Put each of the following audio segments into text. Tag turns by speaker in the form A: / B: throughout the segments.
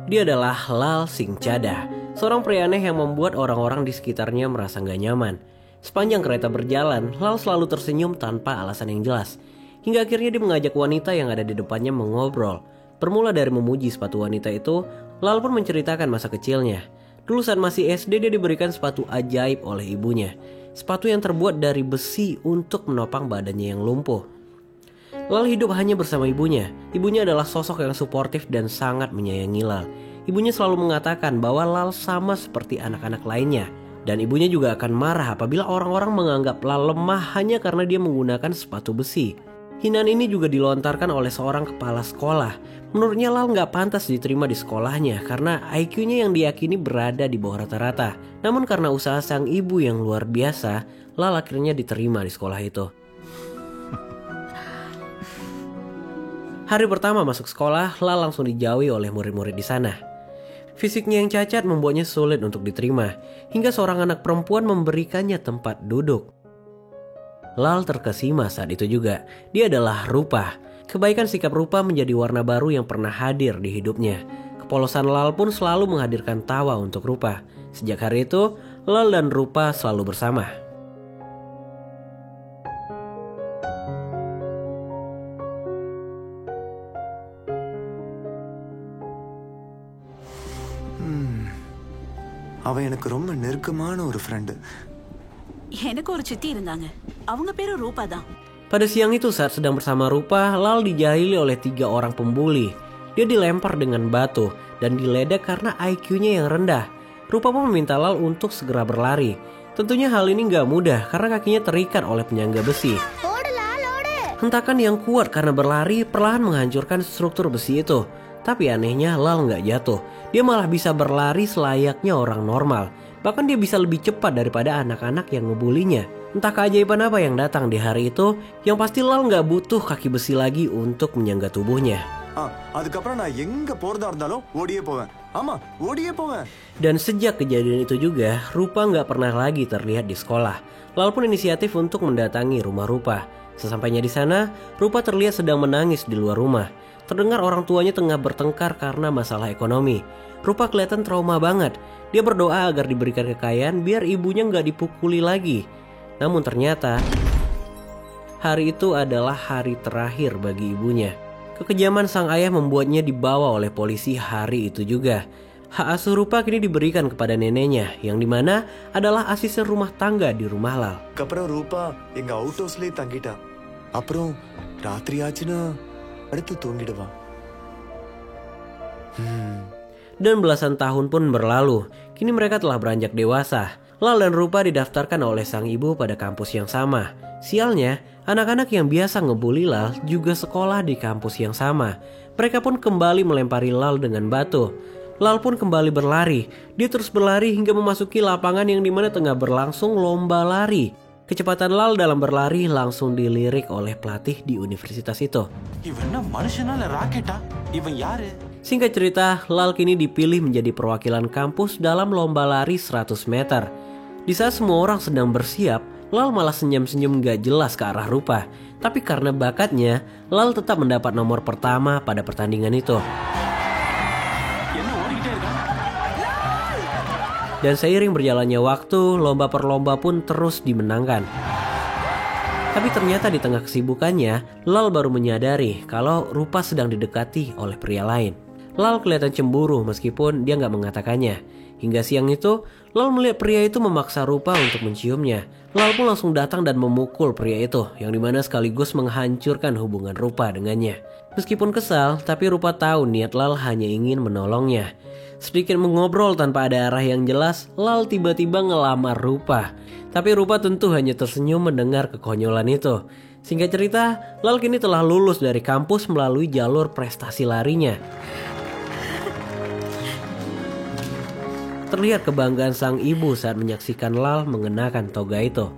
A: Dia adalah Lal Singchada, seorang pria aneh yang membuat orang-orang di sekitarnya merasa gak nyaman. Sepanjang kereta berjalan, Lal selalu tersenyum tanpa alasan yang jelas. Hingga akhirnya dia mengajak wanita yang ada di depannya mengobrol. Bermula dari memuji sepatu wanita itu, Lal pun menceritakan masa kecilnya. Dulu saat masih SD dia diberikan sepatu ajaib oleh ibunya. Sepatu yang terbuat dari besi untuk menopang badannya yang lumpuh. Lal hidup hanya bersama ibunya. Ibunya adalah sosok yang suportif dan sangat menyayangi Lal. Ibunya selalu mengatakan bahwa Lal sama seperti anak-anak lainnya. Dan ibunya juga akan marah apabila orang-orang menganggap Lal lemah hanya karena dia menggunakan sepatu besi. Hinaan ini juga dilontarkan oleh seorang kepala sekolah. Menurutnya Lal gak pantas diterima di sekolahnya karena IQ-nya yang diyakini berada di bawah rata-rata. Namun karena usaha sang ibu yang luar biasa, Lal akhirnya diterima di sekolah itu. Hari pertama masuk sekolah, Lal langsung dijauhi oleh murid-murid di sana. Fisiknya yang cacat membuatnya sulit untuk diterima, hingga seorang anak perempuan memberikannya tempat duduk. Lal terkesima saat itu juga. Dia adalah Rupa. Kebaikan sikap Rupa menjadi warna baru yang pernah hadir di hidupnya. Kepolosan Lal pun selalu menghadirkan tawa untuk Rupa. Sejak hari itu, Lal dan Rupa selalu bersama.
B: அவன் எனக்கு ரொம்ப நெருக்கமான ஒரு ஃப்ரெண்டு.
C: எனக்கு ஒரு சித்தி இருந்தாங்க. அவங்க பேரு ரூபா தான்.
A: Pada siang itu saat sedang bersama Rupa, Lal dijahili oleh 3 orang pembuli. Dia dilempar dengan batu dan diledek karena IQ-nya yang rendah. Rupa pun meminta Lal untuk segera berlari. Tentunya hal ini gak mudah karena kakinya terikat oleh penyangga besi. Hentakan yang kuat karena berlari perlahan menghancurkan struktur besi itu. Tapi anehnya Lal gak jatuh. Dia malah bisa berlari selayaknya orang normal. Bahkan dia bisa lebih cepat daripada anak-anak yang ngebulinya. Entah keajaiban apa yang datang di hari itu. Yang pasti Lal gak butuh kaki besi lagi untuk menyangga tubuhnya. Dan sejak kejadian itu juga, Rupa gak pernah lagi terlihat di sekolah. Lal pun inisiatif untuk mendatangi rumah Rupa. Sesampainya di sana, Rupa terlihat sedang menangis di luar rumah. Terdengar orang tuanya tengah bertengkar karena masalah ekonomi. Rupa kelihatan trauma banget. Dia berdoa agar diberikan kekayaan biar ibunya gak dipukuli lagi. Namun ternyata hari itu adalah hari terakhir bagi ibunya. Kekejaman sang ayah membuatnya dibawa oleh polisi hari itu juga. Hak asuh Rupa kini diberikan kepada neneknya, yang dimana adalah asisten rumah tangga di rumah Lal.
B: அப்புறம் ரூபா எங்க அவுட் ஹவுஸ்லயே தங்கிட்டா. அப்புறம் ராத்திரி ஆச்சுன்னா அடுத்து தூங்கிடுவா.
A: Dan belasan tahun pun berlalu. Kini mereka telah beranjak dewasa. Lal dan Rupa didaftarkan oleh sang ibu pada kampus yang sama. Sialnya, anak-anak yang biasa ngebully Lal juga sekolah di kampus yang sama. Mereka pun kembali melempari Lal dengan batu. Lal pun kembali berlari. Dia terus berlari hingga memasuki lapangan yang dimana tengah berlangsung lomba lari. Kecepatan Lal dalam berlari langsung dilirik oleh pelatih di universitas itu. Singkat cerita, Lal kini dipilih menjadi perwakilan kampus dalam lomba lari 100 meter. Di saat semua orang sedang bersiap, Lal malah senyum-senyum gak jelas ke arah Rupa. Tapi karena bakatnya, Lal tetap mendapat nomor pertama pada pertandingan itu. Dan seiring berjalannya waktu, lomba per lomba pun terus dimenangkan. Tapi ternyata di tengah kesibukannya, Lal baru menyadari kalau Rupa sedang didekati oleh pria lain. Lal kelihatan cemburu meskipun dia gak mengatakannya. Hingga siang itu, Lal melihat pria itu memaksa Rupa untuk menciumnya. Lal pun langsung datang dan memukul pria itu, yang dimana sekaligus menghancurkan hubungan Rupa dengannya. Meskipun kesal, tapi Rupa tahu niat Lal hanya ingin menolongnya. Sedikit mengobrol tanpa ada arah yang jelas, Lal tiba-tiba ngelamar Rupa. Tapi Rupa tentu hanya tersenyum mendengar kekonyolan itu. Singkat cerita, Lal kini telah lulus dari kampus melalui jalur prestasi larinya. Terlihat kebanggaan sang ibu saat menyaksikan Lal mengenakan toga itu.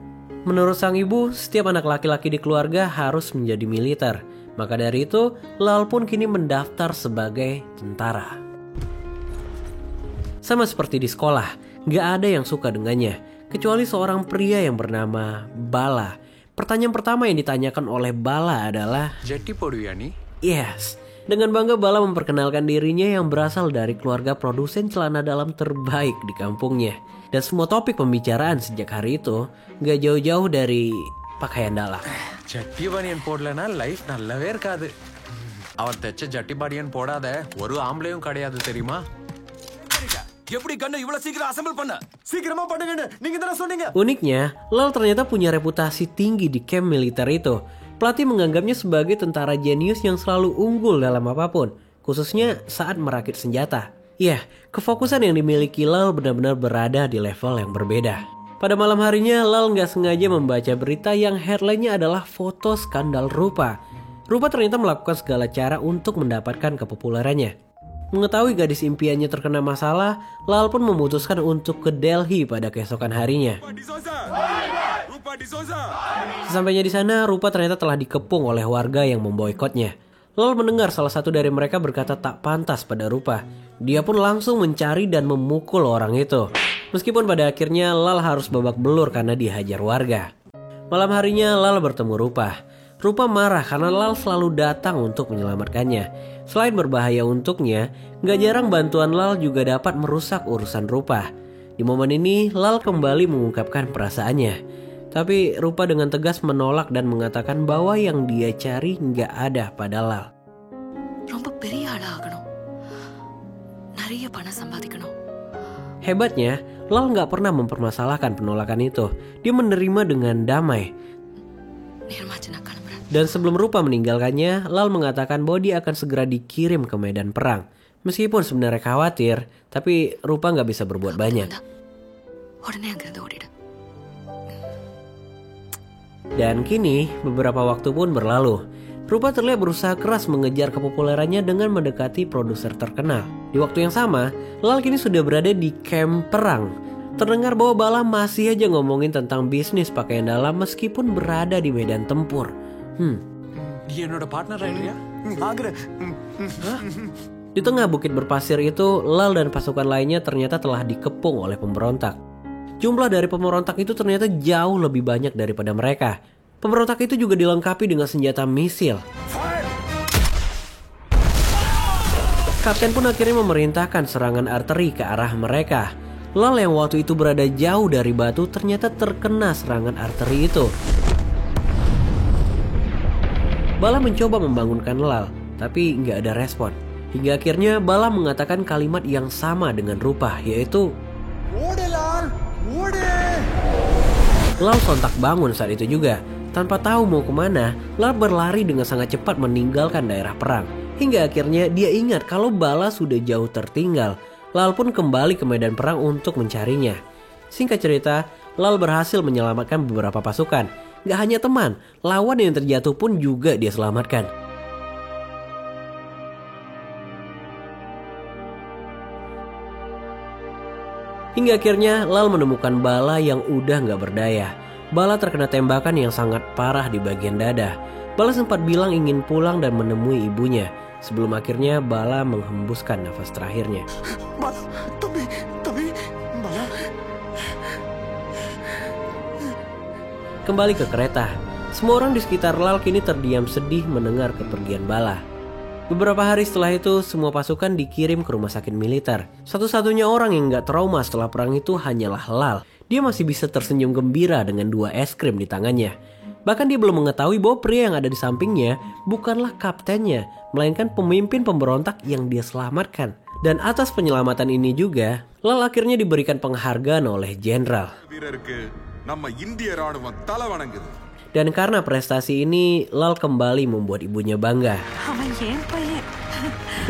A: Menurut sang ibu, setiap anak laki-laki di keluarga harus menjadi militer. Maka dari itu, Lal pun kini mendaftar sebagai tentara. Sama seperti di sekolah, gak ada yang suka dengannya, kecuali seorang pria yang bernama Bala. Pertanyaan pertama yang ditanyakan oleh Bala adalah,
D: "Jeti poduya nih?"
A: Yes, Dengan bangga Bala memperkenalkan dirinya yang berasal dari keluarga produsen celana dalam terbaik di kampungnya. Dan semua topik pembicaraan sejak hari itu gak jauh-jauh dari pakaian dalam.
D: ஜட்டி பனியன் போடலனா லைஃப் நல்லாவே இருக்காது. அவன் தைச்ச ஜட்டி பனியன் போடாத ஒரு ஆம்பளையும் கிடையாது தெரியுமா? எப்படி கண்ணை இவ்வளவு சீக்கிரம் அசெம்பிள் பண்ண?
B: சீக்கிரமா பண்ணுங்க, நீங்க தான சொன்னீங்க.
A: Uniknya, Lal ternyata punya reputasi tinggi di camp militer itu. Pelatih menganggapnya sebagai tentara jenius yang selalu unggul dalam apapun, khususnya saat merakit senjata. Ya, kefokusan yang dimiliki Lal benar-benar berada di level yang berbeda. Pada malam harinya, Lal nggak sengaja membaca berita yang headline-nya adalah foto skandal Rupa. Rupa ternyata melakukan segala cara untuk mendapatkan kepopulerannya. Mengetahui gadis impiannya terkena masalah, Lal pun memutuskan untuk ke Delhi pada keesokan harinya. Sesampainya di sana, Rupa ternyata telah dikepung oleh warga yang memboikotnya. Lal mendengar salah satu dari mereka berkata tak pantas pada Rupa. Dia pun langsung mencari dan memukul orang itu. Meskipun pada akhirnya Lal harus babak belur karena dihajar warga. Malam harinya Lal bertemu Rupa. Rupa marah karena Lal selalu datang untuk menyelamatkannya. Selain berbahaya untuknya, gak jarang bantuan Lal juga dapat merusak urusan Rupa. Di momen ini, Lal kembali mengungkapkan perasaannya. Tapi Rupa dengan tegas menolak dan mengatakan bahwa yang dia cari gak ada pada Lal. Hebatnya, Lal gak pernah mempermasalahkan penolakan itu. Dia menerima dengan damai. Dan sebelum Rupa meninggalkannya, Lal mengatakan bahwa dia akan segera dikirim ke medan perang. Meskipun sebenarnya khawatir, tapi Rupa gak bisa berbuat banyak. Dan kini, beberapa waktu pun berlalu. Rupa terlihat berusaha keras mengejar kepopulerannya dengan mendekati produser terkenal. Di waktu yang sama, Lal kini sudah berada di camp perang. Terdengar bahwa Bala masih aja ngomongin tentang bisnis pakaian dalam meskipun berada di medan tempur. Di tengah bukit berpasir itu, Lal dan pasukan lainnya ternyata telah dikepung oleh pemberontak. Jumlah dari pemberontak itu ternyata jauh lebih banyak daripada mereka. Pemberontak itu juga dilengkapi dengan senjata misil. Kapten pun akhirnya memerintahkan serangan arteri ke arah mereka. Lal yang waktu itu berada jauh dari batu ternyata terkena serangan arteri itu. Bala mencoba membangunkan Lal, tapi nggak ada respon. Hingga akhirnya Bala mengatakan kalimat yang sama dengan Rupa, yaitu Lal sontak bangun saat itu juga. Tanpa tahu mau kemana, Lal berlari dengan sangat cepat meninggalkan daerah perang. Hingga akhirnya dia ingat kalau Bala sudah jauh tertinggal. Lal pun kembali ke medan perang untuk mencarinya. Singkat cerita, Lal berhasil menyelamatkan beberapa pasukan. Gak hanya teman, lawan yang terjatuh pun juga dia selamatkan. Hingga akhirnya Lal menemukan Bala yang udah gak berdaya. Bala terkena tembakan yang sangat parah di bagian dada. Bala sempat bilang ingin pulang dan menemui ibunya. Sebelum akhirnya Bala menghembuskan nafas terakhirnya.
B: Bala.
A: Kembali ke kereta. Semua orang di sekitar Lal kini terdiam sedih mendengar kepergian Bala. Beberapa hari setelah itu, semua pasukan dikirim ke rumah sakit militer. Satu-satunya orang yang gak trauma setelah perang itu hanyalah Lal. Dia masih bisa tersenyum gembira dengan 2 es krim di tangannya. Bahkan dia belum mengetahui bahwa pria yang ada di sampingnya bukanlah kaptennya, melainkan pemimpin pemberontak yang dia selamatkan. Dan atas penyelamatan ini juga, Lal akhirnya diberikan penghargaan oleh jenderal. Dan karena prestasi ini, Lal kembali membuat ibunya bangga.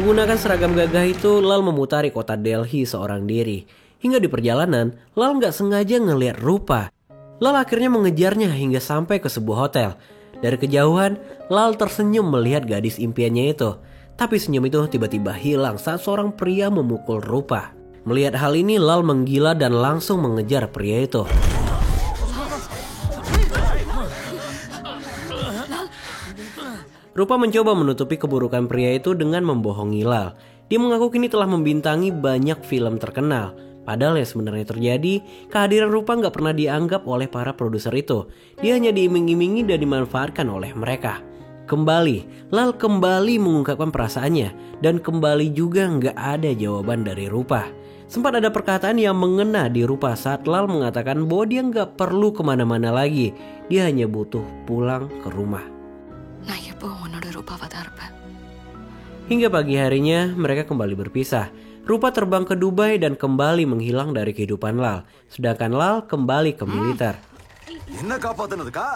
A: Menggunakan seragam gagah itu, Lal memutari kota Delhi seorang diri. Hingga di perjalanan, Lal gak sengaja ngeliat Rupa. Lal akhirnya mengejarnya hingga sampai ke sebuah hotel. Dari kejauhan, Lal tersenyum melihat gadis impiannya itu. Tapi senyum itu tiba-tiba hilang saat seorang pria memukul Rupa. Melihat hal ini, Lal menggila dan langsung mengejar pria itu. Rupa mencoba menutupi keburukan pria itu dengan membohongi Lal. Dia mengaku kini telah membintangi banyak film terkenal. Padahal yang sebenarnya terjadi, kehadiran Rupa gak pernah dianggap oleh para produser itu. Dia hanya diiming-imingi dan dimanfaatkan oleh mereka. kembali. Lal kembali mengungkapkan perasaannya. Dan kembali juga nggak ada jawaban dari Rupa. Sempat ada perkataan yang mengena di Rupa saat Lal mengatakan bahwa dia nggak perlu kemana-mana lagi. Dia hanya butuh pulang ke rumah. Hingga pagi harinya mereka kembali berpisah. Rupa terbang ke Dubai dan kembali menghilang dari kehidupan Lal. Sedangkan Lal kembali ke militer.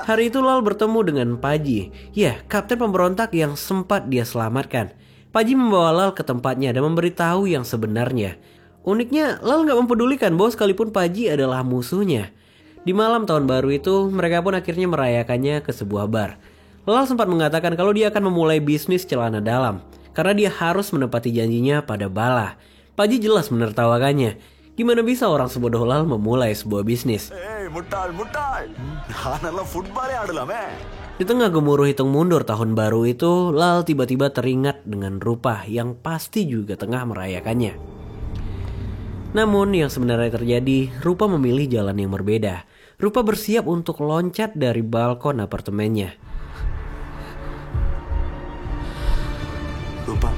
A: Hari itu Lal bertemu dengan Paji. Ya, kapten pemberontak yang sempat dia selamatkan. Paji membawa Lal ke tempatnya dan memberitahu yang sebenarnya. Uniknya, Lal gak mempedulikan bahwa sekalipun Paji adalah musuhnya. Di malam tahun baru itu, mereka pun akhirnya merayakannya ke sebuah bar. Lal sempat mengatakan kalau dia akan memulai bisnis celana dalam. Karena dia harus menepati janjinya pada Bala. Paji jelas menertawakannya. Gimana bisa orang sebodoh Lal memulai sebuah bisnis? Di tengah gemuruh hitung mundur tahun baru itu, Lal tiba-tiba teringat dengan Rupa yang pasti juga tengah merayakannya. Namun yang sebenarnya terjadi, Rupa memilih jalan yang berbeda. Rupa bersiap untuk loncat dari balkon apartemennya.
B: Rupa.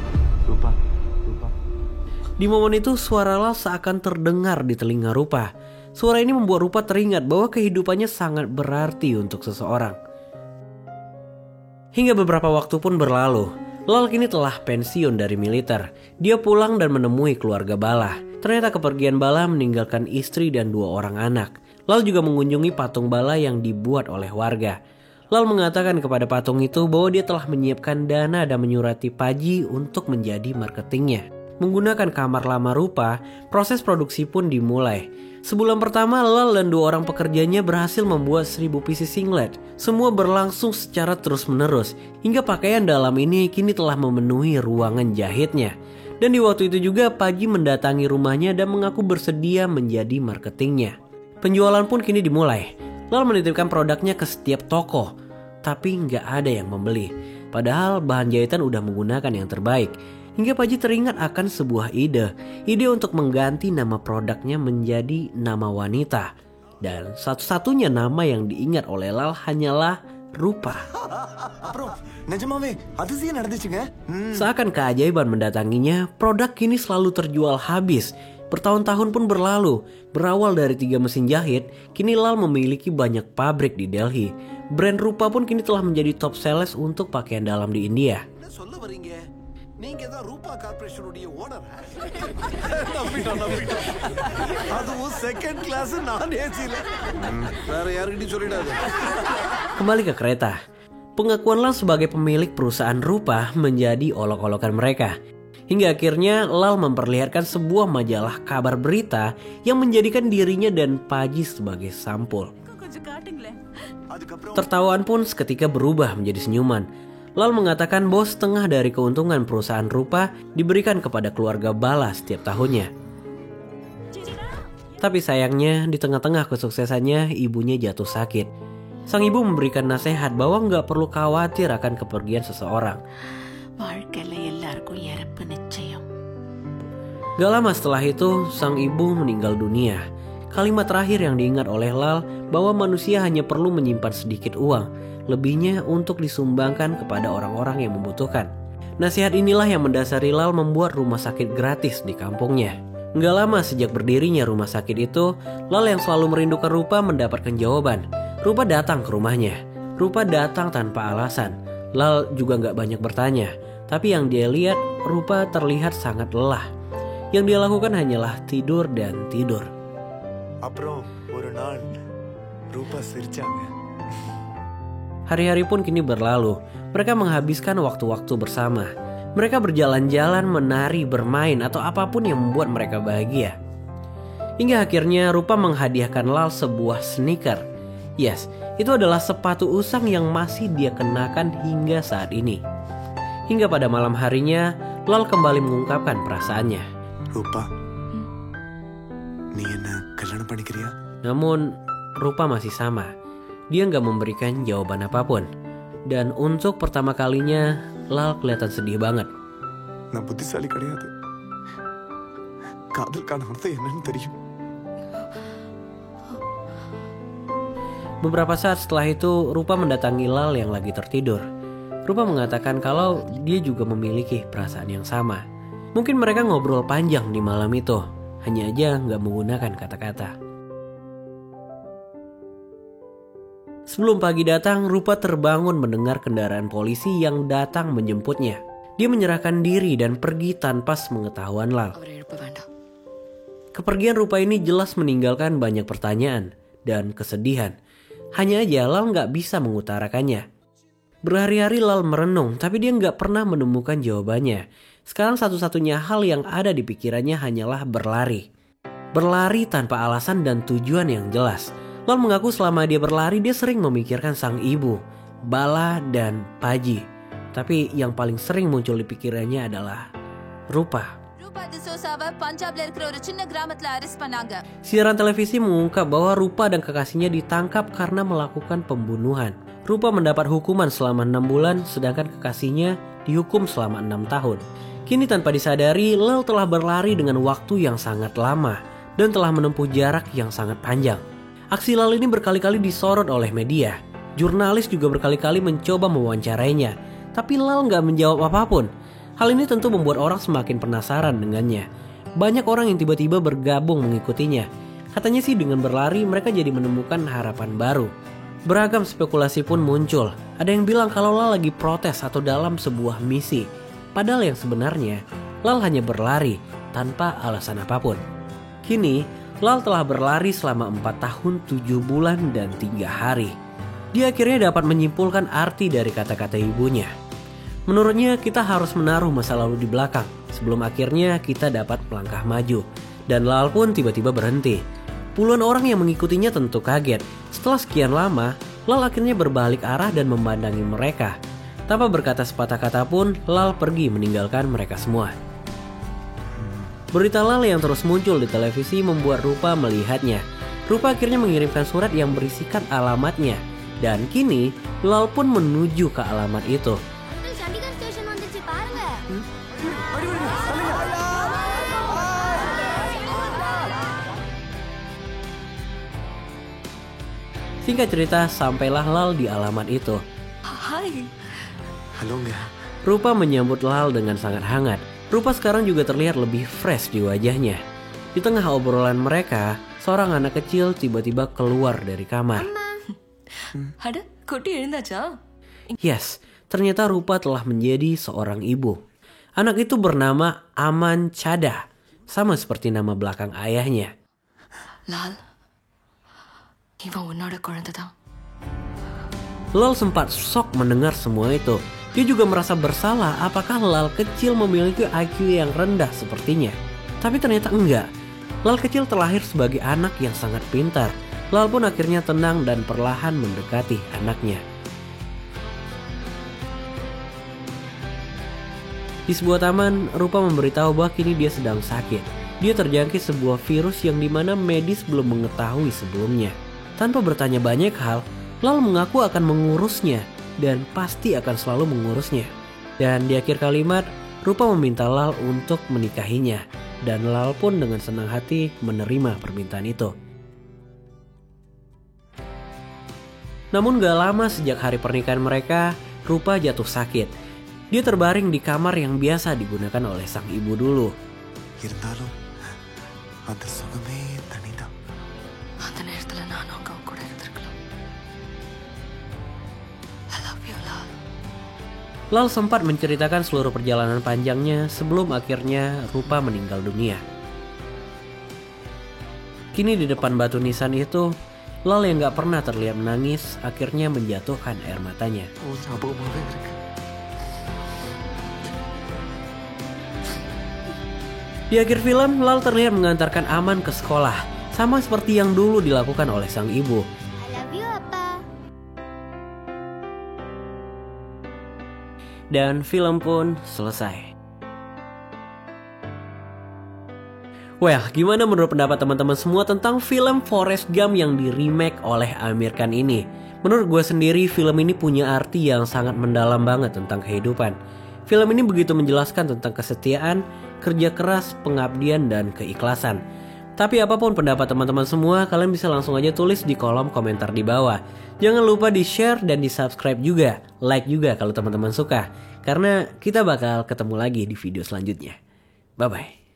A: Di momen itu suara Lal seakan terdengar di telinga Rupa. Suara ini membuat Rupa teringat bahwa kehidupannya sangat berarti untuk seseorang. Hingga beberapa waktu pun berlalu. Lal kini telah pensiun dari militer. Dia pulang dan menemui keluarga Bala. Ternyata kepergian Bala meninggalkan istri dan 2 orang anak. Lal juga mengunjungi patung Bala yang dibuat oleh warga. Lal mengatakan kepada patung itu bahwa dia telah menyiapkan dana dan menyurati Paji untuk menjadi marketingnya. Menggunakan kamar lama Rupa, proses produksi pun dimulai. Sebulan pertama, Lal dan 2 orang pekerjanya berhasil membuat 1000 pieces singlet. Semua berlangsung secara terus-menerus, hingga pakaian dalam ini kini telah memenuhi ruangan jahitnya. Dan di waktu itu juga Paji mendatangi rumahnya dan mengaku bersedia menjadi marketingnya. Penjualan pun kini dimulai. Lal menitipkan produknya ke setiap toko, tapi nggak ada yang membeli. Padahal bahan jahitan udah menggunakan yang terbaik. Hingga Paji teringat akan sebuah ide untuk mengganti nama produknya menjadi nama wanita. Dan satu-satunya nama yang diingat oleh Lal hanyalah Rupa. Seakan keajaiban mendatanginya, produk kini selalu terjual habis. Bertahun-tahun pun berlalu. Berawal dari 3 mesin jahit, kini Lal memiliki banyak pabrik di Delhi. Brand Rupa pun kini telah menjadi top sales untuk pakaian dalam di India. Kembali ke kereta. Pengakuan Lal sebagai pemilik perusahaan Rupa menjadi olok-olokan mereka. Hingga akhirnya Lal memperlihatkan sebuah majalah kabar berita yang menjadikan dirinya dan Paji sebagai sampul. Tertawaan pun seketika berubah menjadi senyuman. Lal mengatakan bahwa setengah dari keuntungan perusahaan Rupa diberikan kepada keluarga Bala setiap tahunnya. Tapi sayangnya di tengah-tengah kesuksesannya ibunya jatuh sakit. Sang ibu memberikan nasihat bahwa nggak perlu khawatir akan kepergian seseorang. Gak lama setelah itu sang ibu meninggal dunia. Kalimat terakhir yang diingat oleh Lal bahwa manusia hanya perlu menyimpan sedikit uang, lebihnya untuk disumbangkan kepada orang-orang yang membutuhkan. Nasihat inilah yang mendasari Lal membuat rumah sakit gratis di kampungnya. Gak lama sejak berdirinya rumah sakit itu, Lal yang selalu merindukan Rupa mendapatkan jawaban. Rupa datang ke rumahnya. Rupa datang tanpa alasan. Lal juga gak banyak bertanya, tapi yang dia lihat, Rupa terlihat sangat lelah. Yang dia lakukan hanyalah tidur dan tidur. Hari-hari pun kini berlalu. Mereka menghabiskan waktu-waktu bersama. Mereka berjalan-jalan, menari, bermain, atau apapun yang membuat mereka bahagia. Hingga akhirnya Rupa menghadiahkan Lal sebuah sneaker. Yes, itu adalah sepatu usang yang masih dia kenakan hingga saat ini. Hingga pada malam harinya, Lal kembali mengungkapkan perasaannya.
B: Rupa, ni enna kalyanam panikriya?
A: Namun, Rupa masih sama. Dia nggak memberikan jawaban apapun. Dan untuk pertama kalinya, Lal kelihatan sedih banget.
B: Na buddhisali kadiyadu. Kaadalkan artha enna theriyum.
A: Beberapa saat setelah itu, Rupa mendatangi Lal yang lagi tertidur. Rupa mengatakan kalau dia juga memiliki perasaan yang sama. Mungkin mereka ngobrol panjang di malam itu, hanya aja nggak menggunakan kata-kata. Sebelum pagi datang, Rupa terbangun mendengar kendaraan polisi yang datang menjemputnya. Dia menyerahkan diri dan pergi tanpa sepengetahuan Lal. Kepergian Rupa ini jelas meninggalkan banyak pertanyaan dan kesedihan. Hanya aja Lal nggak bisa mengutarakannya. Berhari-hari Lal merenung, tapi dia nggak pernah menemukan jawabannya. Sekarang satu-satunya hal yang ada di pikirannya hanyalah berlari. Berlari tanpa alasan dan tujuan yang jelas. Lal mengaku selama dia berlari dia sering memikirkan sang ibu, Bala dan Paji. Tapi yang paling sering muncul di pikirannya adalah Rupa. Siaran televisi mengungkap bahwa Rupa dan kekasihnya ditangkap karena melakukan pembunuhan. Rupa mendapat hukuman selama 6 bulan sedangkan kekasihnya dihukum selama 6 tahun. Kini tanpa disadari, Lal telah berlari dengan waktu yang sangat lama dan telah menempuh jarak yang sangat panjang. Aksi Lal ini berkali-kali disorot oleh media. Jurnalis juga berkali-kali mencoba mewawancarainya, tapi Lal nggak menjawab apapun. Hal ini tentu membuat orang semakin penasaran dengannya. Banyak orang yang tiba-tiba bergabung mengikutinya. Katanya sih dengan berlari mereka jadi menemukan harapan baru. Beragam spekulasi pun muncul. Ada yang bilang kalau Lal lagi protes atau dalam sebuah misi. Padahal yang sebenarnya Lal hanya berlari tanpa alasan apapun. Kini Lal telah berlari selama 4 tahun 7 bulan dan 3 hari. Dia akhirnya dapat menyimpulkan arti dari kata-kata ibunya. Menurutnya kita harus menaruh masa lalu di belakang sebelum akhirnya kita dapat melangkah maju. Dan Lal pun tiba-tiba berhenti. Puluhan orang yang mengikutinya tentu kaget. Setelah sekian lama, Lal akhirnya berbalik arah dan memandangi mereka. Tanpa berkata sepatah kata pun, Lal pergi meninggalkan mereka semua. Berita Lal yang terus muncul di televisi membuat Rupa melihatnya. Rupa akhirnya mengirimkan surat yang berisikan alamatnya. Dan kini Lal pun menuju ke alamat itu. Singkat cerita, sampailah Lal di alamat itu.
C: Hai.
B: Halo nggak?
A: Rupa menyambut Lal dengan sangat hangat. Rupa sekarang juga terlihat lebih fresh di wajahnya. Di tengah obrolan mereka, seorang anak kecil tiba-tiba keluar dari kamar. Yes, ternyata Rupa telah menjadi seorang ibu. Anak itu bernama Aman Chada, sama seperti nama belakang ayahnya. Lal sempat shock mendengar semua itu. Dia juga merasa bersalah apakah Lal kecil memiliki IQ yang rendah sepertinya. Tapi ternyata enggak. Lal kecil terlahir sebagai anak yang sangat pintar. Lal pun akhirnya tenang dan perlahan mendekati anaknya. Di sebuah taman, Rupa memberitahu bahwa kini dia sedang sakit. Dia terjangkit sebuah virus yang dimana medis belum mengetahui sebelumnya. Tanpa bertanya banyak hal, Lal mengaku akan mengurusnya dan pasti akan selalu mengurusnya. Dan di akhir kalimat, Rupa meminta Lal untuk menikahinya. Dan Lal pun dengan senang hati menerima permintaan itu. Namun gak lama sejak hari pernikahan mereka, Rupa jatuh sakit. Dia terbaring di kamar yang biasa digunakan oleh sang ibu dulu.
B: இருந்தாலும் அந்த சுகமே தனிதான்.
E: அந்த நேரத்துல நானும் அவங்க கூட இருந்திருக்கலாம். I love you, Lal.
A: Lal sempat menceritakan seluruh perjalanan panjangnya sebelum akhirnya Rupa meninggal dunia. Kini di depan batu nisan itu, Lal yang gak pernah terlihat menangis akhirnya menjatuhkan air matanya. Di akhir film, Lal terlihat mengantarkan Aman ke sekolah, sama seperti yang dulu dilakukan oleh sang ibu.
E: I love you, Appa.
A: Dan film pun selesai. Well, gimana menurut pendapat teman-teman semua tentang film Forrest Gump yang di remake oleh Amir Khan ini? Menurut gue sendiri, film ini punya arti yang sangat mendalam banget tentang kehidupan. Film ini begitu menjelaskan tentang kesetiaan, kerja keras, pengabdian, dan keikhlasan. Tapi apapun pendapat teman-teman semua, kalian bisa langsung aja tulis di kolom komentar di bawah. Jangan lupa di share dan di subscribe juga. Like juga kalau teman-teman suka. Karena kita bakal ketemu lagi di video selanjutnya. Bye-bye.